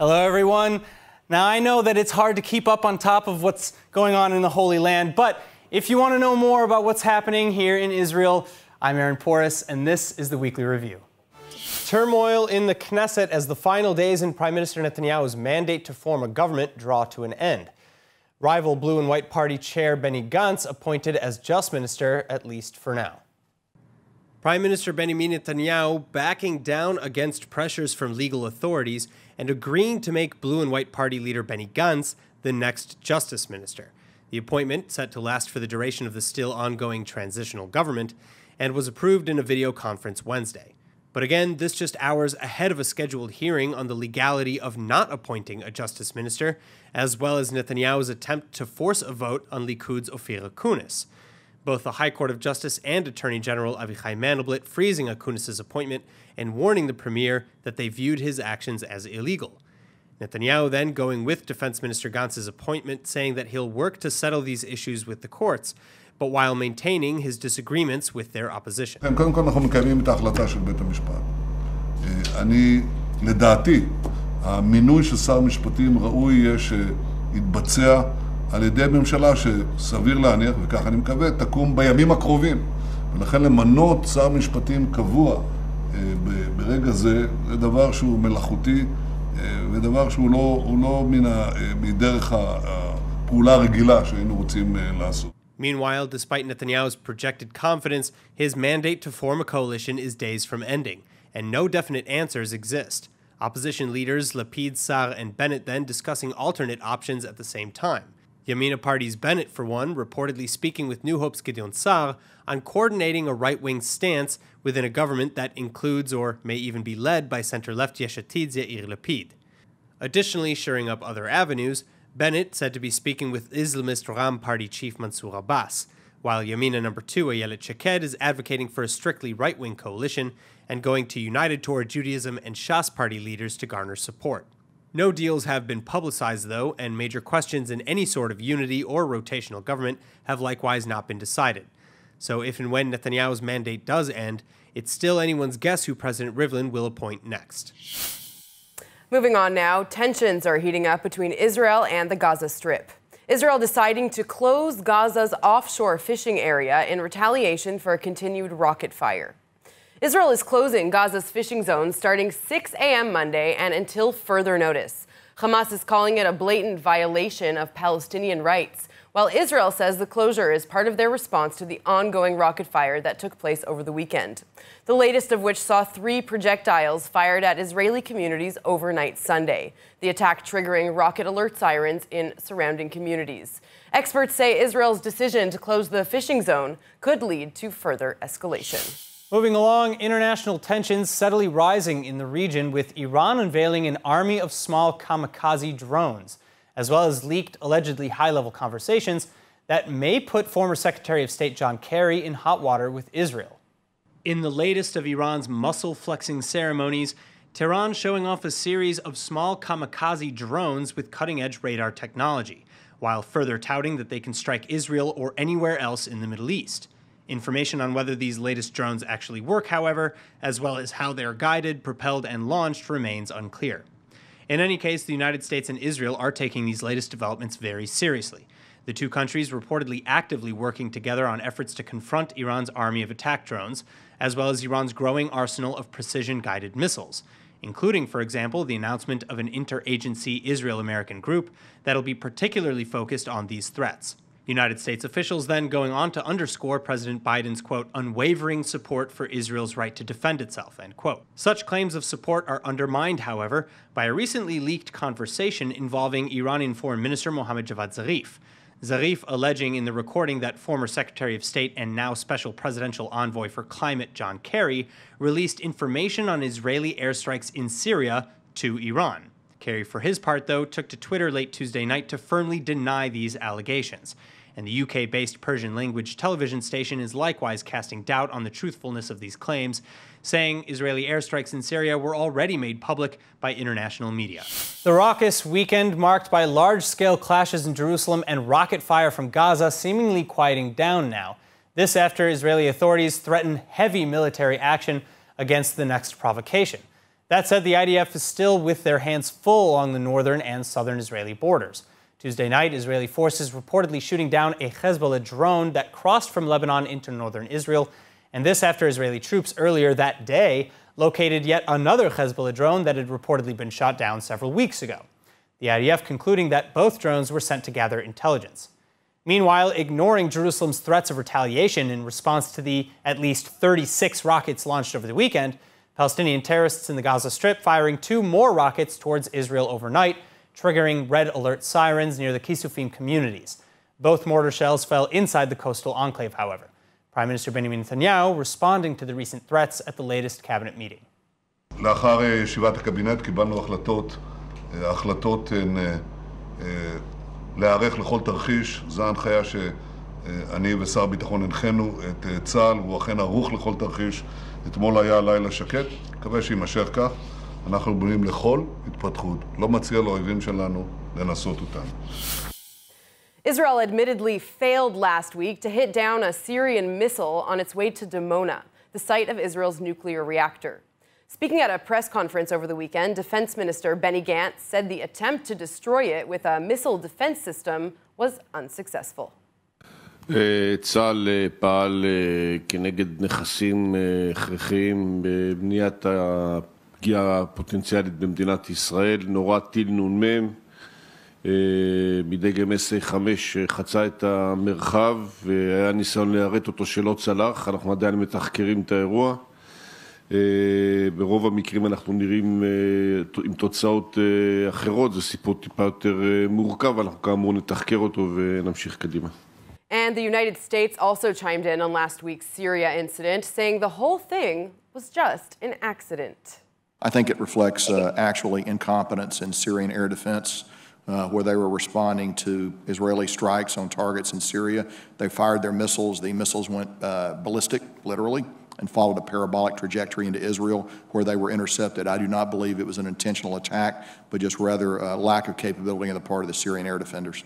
Hello, everyone. Now, I know that it's hard to keep up on top of what's going on in the Holy Land, but if you want to know more about what's happening here in Israel, I'm Aaron Porras, and this is the Weekly Review. Turmoil in the Knesset as the final days in Prime Minister Netanyahu's mandate to form a government draw to an end. Rival Blue and White Party Chair Benny Gantz appointed as Just Minister, at least for now. Prime Minister Benjamin Netanyahu backing down against pressures from legal authorities and agreeing to make Blue and White Party leader Benny Gantz the next Justice Minister. The appointment, set to last for the duration of the still ongoing transitional government, and was approved in a video conference Wednesday. But again, this just hours ahead of a scheduled hearing on the legality of not appointing a Justice Minister, as well as Netanyahu's attempt to force a vote on Likud's Ophir Akunis. Both the High Court of Justice and Attorney General Avichai Mandelblit freezing Akunis' appointment and warning the premier that they viewed his actions as illegal. Netanyahu then going with Defense Minister Gantz's appointment, saying that he'll work to settle these issues with the courts, but while maintaining his disagreements with their opposition. קודם כל אנחנו מקיימים את ההחלטה של בית המשפט. לדעתי, המינוי של שר משפטים ראוי יהיה שיתבצע על ידי ממשלה שסביר להניח, וכך אני מקווה, תקום בימים הקרובים. ולכן למנות שר משפטים קבוע ברגע זה, זה דבר שהוא מלאכותי, ודבר שהוא לא מדרך הפעולה הרגילה שהיינו רוצים לעשות. Meanwhile, despite Netanyahu's projected confidence, his mandate to form a coalition is days from ending, and no definite answers exist. Opposition leaders Lapid, Sar, and Bennett then discussing alternate options at the same time. Yamina Party's Bennett, for one, reportedly speaking with New Hope's Gideon Sar on coordinating a right-wing stance within a government that includes or may even be led by center-left Yesh Atid's Yair Lapid. Additionally, shoring up other avenues, Bennett said to be speaking with Islamist Ram Party chief Mansour Abbas, while Yamina number 2, Ayelet Shaked, is advocating for a strictly right-wing coalition and going to United Torah Judaism and Shas Party leaders to garner support. No deals have been publicized, though, and major questions in any sort of unity or rotational government have likewise not been decided. So if and when Netanyahu's mandate does end, it's still anyone's guess who President Rivlin will appoint next. Moving on now, tensions are heating up between Israel and the Gaza Strip. Israel deciding to close Gaza's offshore fishing area in retaliation for a continued rocket fire. Israel is closing Gaza's fishing zone starting 6 a.m. Monday and until further notice. Hamas is calling it a blatant violation of Palestinian rights, while Israel says the closure is part of their response to the ongoing rocket fire that took place over the weekend. The latest of which saw 3 projectiles fired at Israeli communities overnight Sunday, the attack triggering rocket alert sirens in surrounding communities. Experts say Israel's decision to close the fishing zone could lead to further escalation. Moving along, international tensions steadily rising in the region, with Iran unveiling an army of small kamikaze drones, as well as leaked, allegedly high-level conversations that may put former Secretary of State John Kerry in hot water with Israel. In the latest of Iran's muscle-flexing ceremonies, Tehran showing off a series of small kamikaze drones with cutting-edge radar technology, while further touting that they can strike Israel or anywhere else in the Middle East. Information on whether these latest drones actually work, however, as well as how they are guided, propelled, and launched, remains unclear. In any case, the United States and Israel are taking these latest developments very seriously. The two countries reportedly actively working together on efforts to confront Iran's army of attack drones, as well as Iran's growing arsenal of precision-guided missiles, including, for example, the announcement of an interagency Israel-American group that'll be particularly focused on these threats. United States officials then going on to underscore President Biden's, quote, unwavering support for Israel's right to defend itself, end quote. Such claims of support are undermined, however, by a recently leaked conversation involving Iranian Foreign Minister Mohammad Javad Zarif. Zarif alleging in the recording that former Secretary of State and now Special Presidential Envoy for Climate John Kerry released information on Israeli airstrikes in Syria to Iran. Kerry, for his part, though, took to Twitter late Tuesday night to firmly deny these allegations. And the UK-based Persian-language television station is likewise casting doubt on the truthfulness of these claims, saying Israeli airstrikes in Syria were already made public by international media. The raucous weekend marked by large-scale clashes in Jerusalem and rocket fire from Gaza seemingly quieting down now. This after Israeli authorities threaten heavy military action against the next provocation. That said, the IDF is still with their hands full along the northern and southern Israeli borders. Tuesday night, Israeli forces reportedly shooting down a Hezbollah drone that crossed from Lebanon into northern Israel, and this after Israeli troops earlier that day located yet another Hezbollah drone that had reportedly been shot down several weeks ago. The IDF concluding that both drones were sent to gather intelligence. Meanwhile, ignoring Jerusalem's threats of retaliation in response to the at least 36 rockets launched over the weekend, Palestinian terrorists in the Gaza Strip firing 2 more rockets towards Israel overnight, triggering red alert sirens near the Kisufim communities. Both mortar shells fell inside the coastal enclave, however. Prime Minister Benjamin Netanyahu responding to the recent threats at the latest cabinet meeting. לאחר ישיבת הקבינט קיבלנו החלטות להיערך לכל תרחיש. זו ההנחיה שאני ושר הביטחון הנחינו את צה"ל, והוא אכן ערוך לכל תרחיש. אתמול היה לילה שקט, מקווה שימשך כך. אנחנו בונים לכל התפתחות, לא מציע לאויבים שלנו לנסות אותנו. Israel admittedly failed last week to hit down a Syrian missile on its way to Dimona, the site of Israel's nuclear reactor. Speaking at a press conference over the weekend, Defense Minister Benny Gantz said the attempt to destroy it with a missile defense system was unsuccessful. צה"ל פעל כנגד נכסים הכרחיים בבניית הפגיעה הפוטנציאלית במדינת ישראל. נורה טיל נ"מ מדגם SA-5 חצה את המרחב והיה ניסיון להראות אותו שלא צלח. אנחנו עדיין מתחקרים את האירוע. ברוב המקרים אנחנו נראים עם תוצאות אחרות. זה סיפור טיפה יותר מורכב, אנחנו כאמור נתחקר אותו ונמשיך קדימה. And the United States also chimed in on last week's Syria incident, saying the whole thing was just an accident. I think it reflects actually incompetence in Syrian air defense, where they were responding to Israeli strikes on targets in Syria. They fired their missiles. The missiles went ballistic, literally, and followed a parabolic trajectory into Israel, where they were intercepted. I do not believe it was an intentional attack, but just rather a lack of capability on the part of the Syrian air defenders.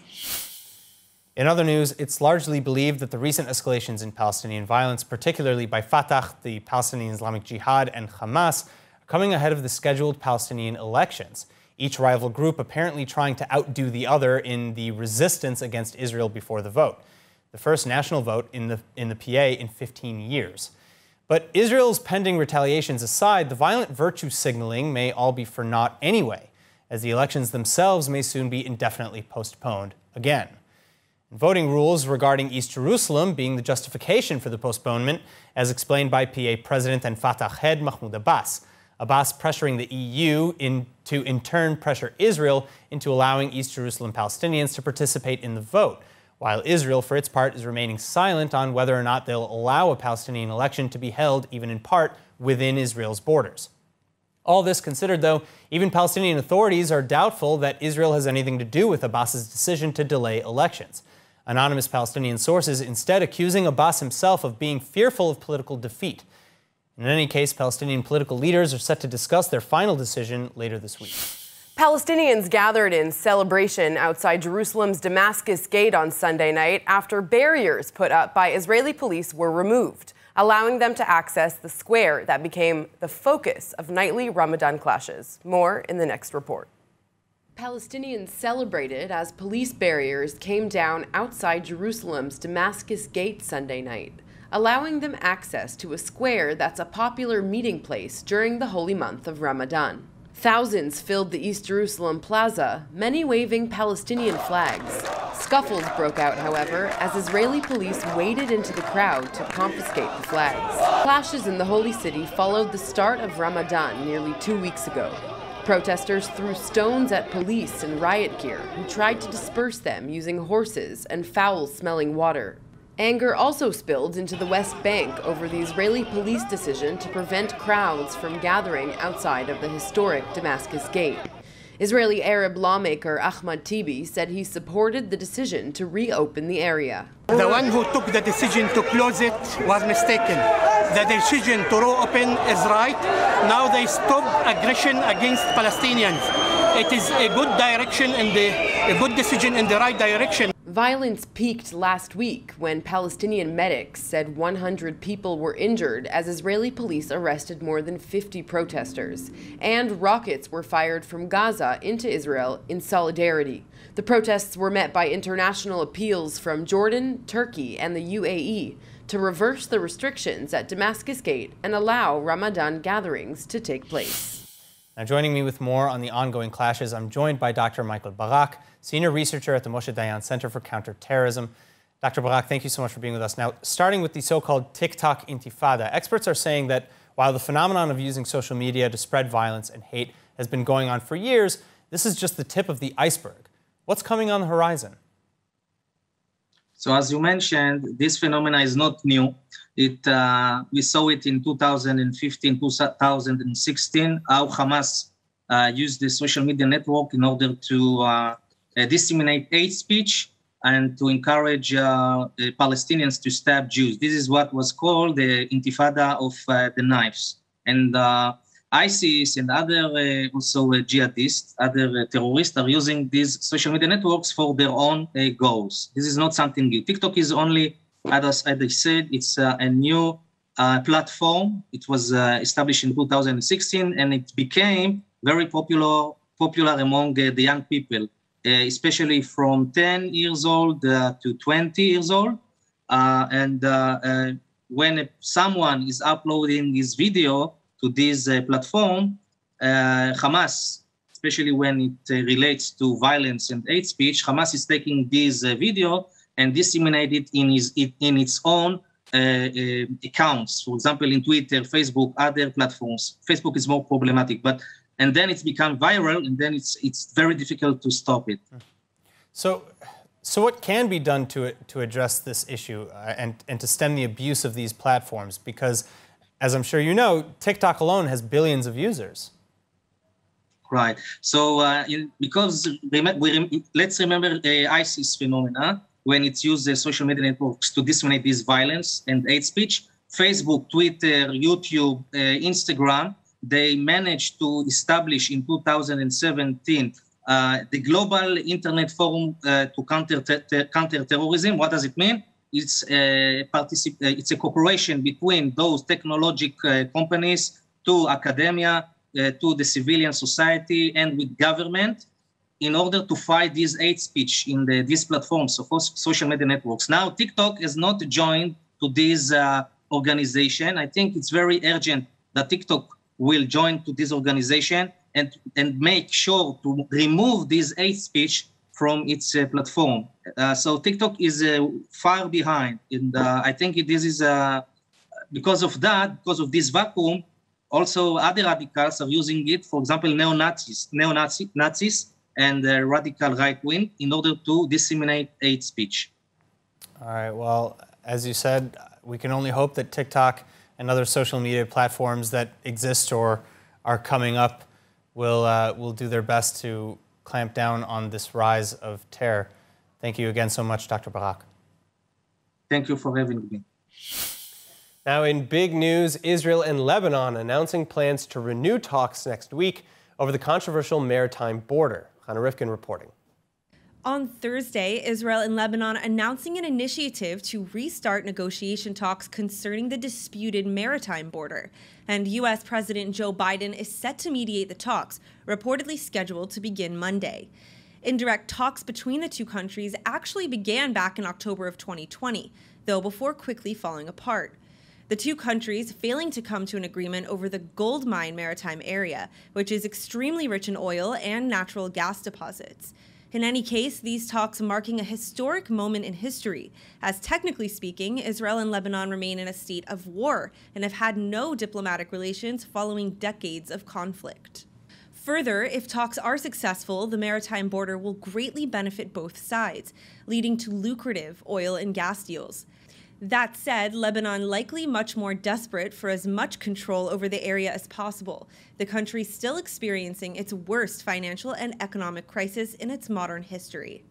In other news, it's largely believed that the recent escalations in Palestinian violence, particularly by Fatah, the Palestinian Islamic Jihad, and Hamas, are coming ahead of the scheduled Palestinian elections, each rival group apparently trying to outdo the other in the resistance against Israel before the vote, the first national vote in the PA in 15 years. But Israel's pending retaliations aside, the violent virtue signaling may all be for naught anyway, as the elections themselves may soon be indefinitely postponed again. Voting rules regarding East Jerusalem being the justification for the postponement, as explained by PA President and Fatah head Mahmoud Abbas. Abbas pressuring the EU to in turn pressure Israel into allowing East Jerusalem Palestinians to participate in the vote, while Israel, for its part, is remaining silent on whether or not they'll allow a Palestinian election to be held, even in part, within Israel's borders. All this considered, though, even Palestinian authorities are doubtful that Israel has anything to do with Abbas's decision to delay elections. Anonymous Palestinian sources instead accusing Abbas himself of being fearful of political defeat. In any case, Palestinian political leaders are set to discuss their final decision later this week. Palestinians gathered in celebration outside Jerusalem's Damascus Gate on Sunday night after barriers put up by Israeli police were removed, allowing them to access the square that became the focus of nightly Ramadan clashes. More in the next report. Palestinians celebrated as police barriers came down outside Jerusalem's Damascus Gate Sunday night, allowing them access to a square that's a popular meeting place during the holy month of Ramadan. Thousands filled the East Jerusalem plaza, many waving Palestinian flags. Scuffles broke out, however, as Israeli police waded into the crowd to confiscate the flags. Clashes in the holy city followed the start of Ramadan nearly 2 weeks ago. Protesters threw stones at police in riot gear, who tried to disperse them using horses and foul-smelling water. Anger also spilled into the West Bank over the Israeli police decision to prevent crowds from gathering outside of the historic Damascus Gate. Israeli Arab lawmaker Ahmad Tibi said he supported the decision to reopen the area. The one who took the decision to close it was mistaken. The decision to reopen is right. Now they stop aggression against Palestinians. It is a good direction and a good decision in the right direction. Violence peaked last week when Palestinian medics said 100 people were injured as Israeli police arrested more than 50 protesters. And rockets were fired from Gaza into Israel in solidarity. The protests were met by international appeals from Jordan, Turkey, and the UAE to reverse the restrictions at Damascus Gate and allow Ramadan gatherings to take place. Now, joining me with more on the ongoing clashes, I'm joined by Dr. Michael Barak, senior researcher at the Moshe Dayan Center for Counterterrorism. Dr. Barak, thank you so much for being with us. Now, starting with the so-called TikTok intifada, experts are saying that while the phenomenon of using social media to spread violence and hate has been going on for years, this is just the tip of the iceberg. What's coming on the horizon? So as you mentioned, this phenomena is not new. We saw it in 2015, 2016, how Hamas used the social media network in order to disseminate hate speech and to encourage Palestinians to stab Jews. This is what was called the intifada of the knives. And ISIS and other also jihadists, other terrorists are using these social media networks for their own goals. This is not something new. TikTok is only, as I said, it's a new platform. It was established in 2016 and it became very popular among the young people, especially from 10 years old to 20 years old. When someone is uploading his video to this platform, Hamas, especially when it relates to violence and hate speech, Hamas is taking this video and disseminate it in its own accounts. For example, in Twitter, Facebook, other platforms. Facebook is more problematic, and then it's become viral, and then it's very difficult to stop it. So what can be done to address this issue and to stem the abuse of these platforms? Because, as I'm sure you know, TikTok alone has billions of users. Right. So because let's remember ISIS phenomena, when it's used social media networks to disseminate this violence and hate speech. Facebook, Twitter, YouTube, Instagram, they managed to establish in 2017 the Global Internet Forum to counter terrorism. What does it mean? It's a cooperation between those technological companies to academia, to the civilian society, and with government in order to fight this hate speech in these platforms of social media networks. Now, TikTok has not joined to this organization. I think it's very urgent that TikTok will join to this organization and make sure to remove this hate speech from its platform. So TikTok is far behind. And I think this is, because of this vacuum, also other radicals are using it, for example, neo-Nazis and radical right-wing in order to disseminate hate speech. All right, well, as you said, we can only hope that TikTok and other social media platforms that exist or are coming up will do their best to clamp down on this rise of terror. Thank you again so much, Dr. Barak. Thank you for having me. Now, in big news, Israel and Lebanon announcing plans to renew talks next week over the controversial maritime border. Hannah Rifkin reporting. On Thursday, Israel and Lebanon announcing an initiative to restart negotiation talks concerning the disputed maritime border. And U.S. President Joe Biden is set to mediate the talks, reportedly scheduled to begin Monday. Indirect talks between the two countries actually began back in October of 2020, though before quickly falling apart. The two countries failing to come to an agreement over the gold mine maritime area, which is extremely rich in oil and natural gas deposits. In any case, these talks marking a historic moment in history, as technically speaking, Israel and Lebanon remain in a state of war and have had no diplomatic relations following decades of conflict. Further, if talks are successful, the maritime border will greatly benefit both sides, leading to lucrative oil and gas deals. That said, Lebanon likely much more desperate for as much control over the area as possible, the country still experiencing its worst financial and economic crisis in its modern history.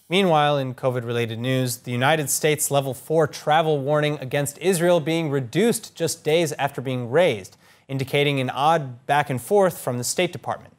Meanwhile, in COVID-related news, the United States Level 4 travel warning against Israel being reduced just days after being raised, indicating an odd back and forth from the State Department.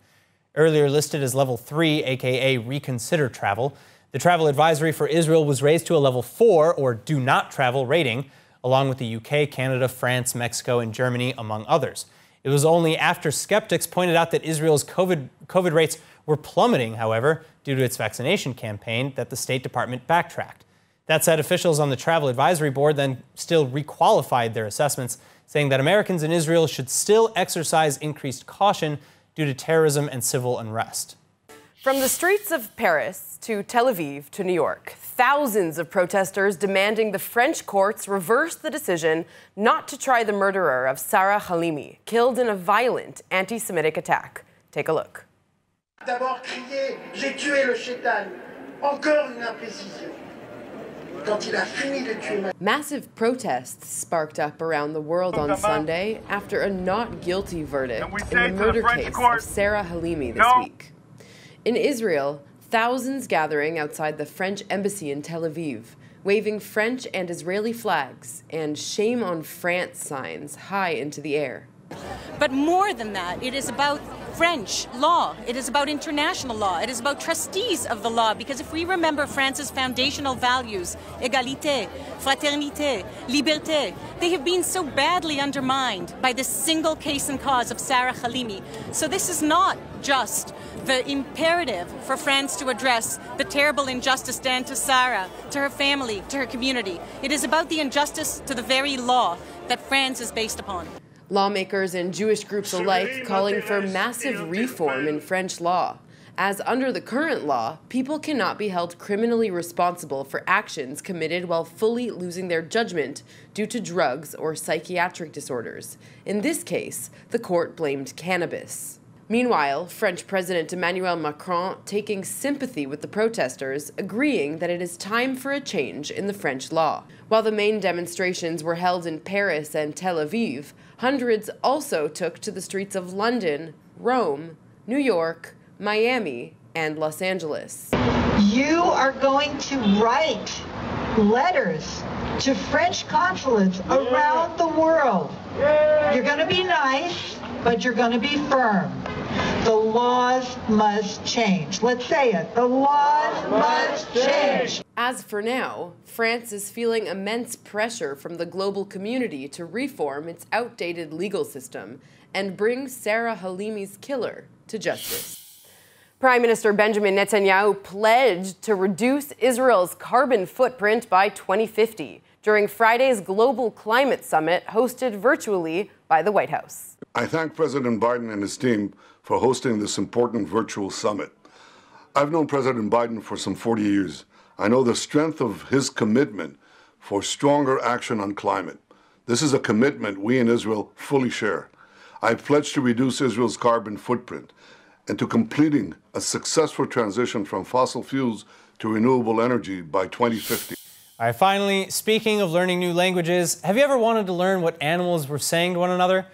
Earlier listed as Level 3, aka reconsider travel, The travel advisory for Israel was raised to a level 4, or do not travel rating, along with the UK, Canada, France, Mexico, and Germany, among others. It was only after skeptics pointed out that Israel's COVID rates were plummeting, however, due to its vaccination campaign, that the State Department backtracked. That said, officials on the Travel Advisory Board then still requalified their assessments, saying that Americans in Israel should still exercise increased caution due to terrorism and civil unrest. From the streets of Paris to Tel Aviv to New York, thousands of protesters demanding the French courts reverse the decision not to try the murderer of Sarah Halimi, killed in a violent anti-Semitic attack. Take a look. D'abord crier, j'ai tué le shaitan. Encore une imprécision. Quand il a fini de tuer. Massive protests sparked up around the world on Sunday after a not guilty verdict in the murder case of Sarah Halimi this week. In Israel, thousands gathering outside the French embassy in Tel Aviv, waving French and Israeli flags and "Shame on France" signs high into the air. But more than that, it is about French law. It is about international law. It is about trustees of the law, because if we remember France's foundational values, égalité, fraternité, liberté, they have been so badly undermined by this single case and cause of Sarah Halimi. So this is not just the imperative for France to address the terrible injustice done to Sarah, to her family, to her community. It is about the injustice to the very law that France is based upon. Lawmakers and Jewish groups alike calling for massive reform in French law, as under the current law, people cannot be held criminally responsible for actions committed while fully losing their judgment due to drugs or psychiatric disorders. In this case, the court blamed cannabis. Meanwhile, French President Emmanuel Macron taking sympathy with the protesters, agreeing that it is time for a change in the French law. While the main demonstrations were held in Paris and Tel Aviv, hundreds also took to the streets of London, Rome, New York, Miami, and Los Angeles. You are going to write letters to French consulates around the world. You're going to be nice, but you're going to be firm. The laws must change. Let's say it. The laws must change. As for now, France is feeling immense pressure from the global community to reform its outdated legal system and bring Sarah Halimi's killer to justice. Prime Minister Benjamin Netanyahu pledged to reduce Israel's carbon footprint by 2050 during Friday's Global Climate Summit hosted virtually by the White House. I thank President Biden and his team for hosting this important virtual summit. I've known President Biden for some 40 years. I know the strength of his commitment for stronger action on climate. This is a commitment we in Israel fully share. I pledge to reduce Israel's carbon footprint and to completing a successful transition from fossil fuels to renewable energy by 2050. All right, finally, speaking of learning new languages, have you ever wanted to learn what animals were saying to one another?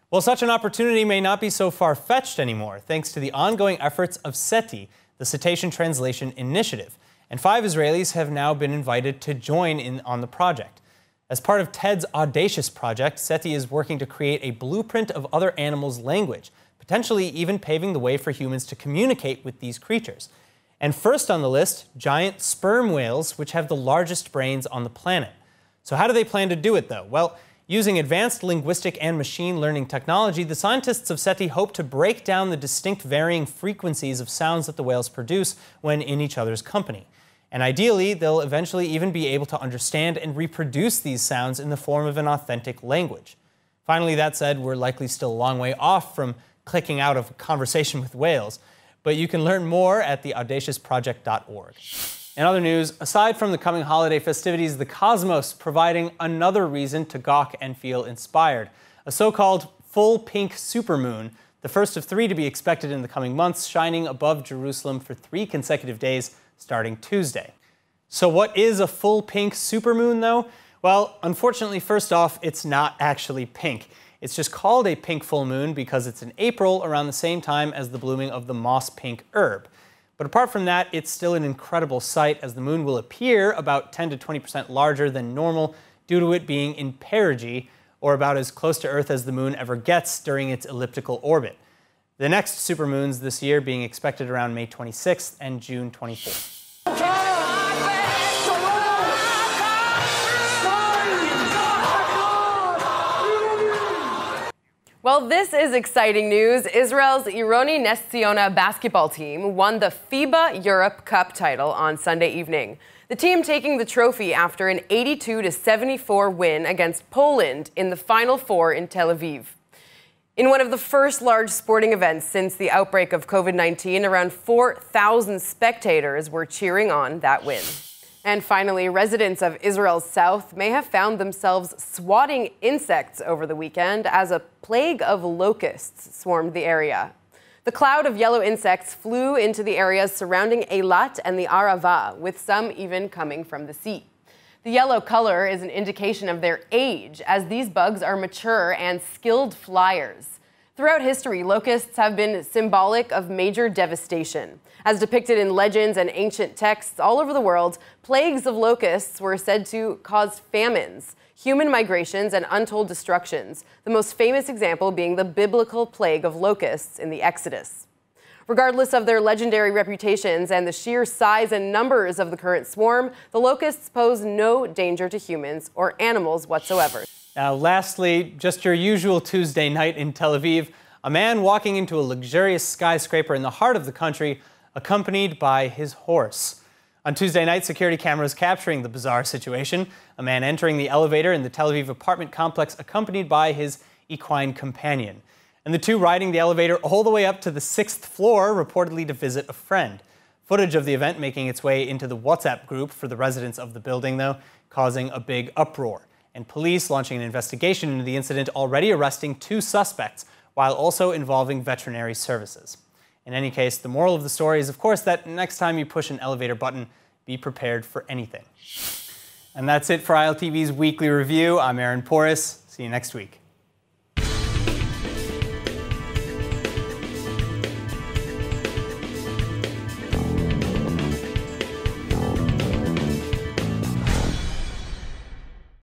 Well, such an opportunity may not be so far-fetched anymore, thanks to the ongoing efforts of Seti, the Cetacean Translation Initiative. And 5 Israelis have now been invited to join in on the project. As part of TED's audacious project, Seti is working to create a blueprint of other animals' language, potentially even paving the way for humans to communicate with these creatures. And first on the list, giant sperm whales, which have the largest brains on the planet. So how do they plan to do it, though? Well, using advanced linguistic and machine learning technology, the scientists of Seti hope to break down the distinct varying frequencies of sounds that the whales produce when in each other's company. And ideally, they'll eventually even be able to understand and reproduce these sounds in the form of an authentic language. Finally, that said, we're likely still a long way off from clicking out of a conversation with whales, but you can learn more at theaudaciousproject.org. In other news, aside from the coming holiday festivities, the cosmos providing another reason to gawk and feel inspired. A so-called full pink supermoon, the first of 3 to be expected in the coming months, shining above Jerusalem for 3 consecutive days starting Tuesday. So what is a full pink supermoon, though? Well, unfortunately, first off, it's not actually pink. It's just called a pink full moon because it's in April, around the same time as the blooming of the moss pink herb. But apart from that, it's still an incredible sight, as the moon will appear about 10 to 20% larger than normal due to it being in perigee, or about as close to Earth as the moon ever gets during its elliptical orbit. The next supermoons this year being expected around May 26th and June 24th. Well, this is exciting news. Israel's Ironi Nes Ziona basketball team won the FIBA Europe Cup title on Sunday evening. The team taking the trophy after an 82-74 win against Poland in the Final Four in Tel Aviv. In one of the first large sporting events since the outbreak of COVID-19, around 4,000 spectators were cheering on that win. And finally, residents of Israel's south may have found themselves swatting insects over the weekend as a plague of locusts swarmed the area. The cloud of yellow insects flew into the areas surrounding Eilat and the Arava, with some even coming from the sea. The yellow color is an indication of their age, as these bugs are mature and skilled flyers. Throughout history, locusts have been symbolic of major devastation. As depicted in legends and ancient texts all over the world, plagues of locusts were said to cause famines, human migrations, and untold destructions, the most famous example being the biblical plague of locusts in the Exodus. Regardless of their legendary reputations and the sheer size and numbers of the current swarm, the locusts pose no danger to humans or animals whatsoever. Now, lastly, just your usual Tuesday night in Tel Aviv, a man walking into a luxurious skyscraper in the heart of the country, accompanied by his horse. On Tuesday night, security cameras capturing the bizarre situation, a man entering the elevator in the Tel Aviv apartment complex accompanied by his equine companion. And the two riding the elevator all the way up to the 6th floor, reportedly to visit a friend. Footage of the event making its way into the WhatsApp group for the residents of the building, though, causing a big uproar. And police launching an investigation into the incident, already arresting 2 suspects, while also involving veterinary services. In any case, the moral of the story is, of course, that next time you push an elevator button, be prepared for anything. And that's it for ILTV's Weekly Review. I'm Aaron Porras. See you next week.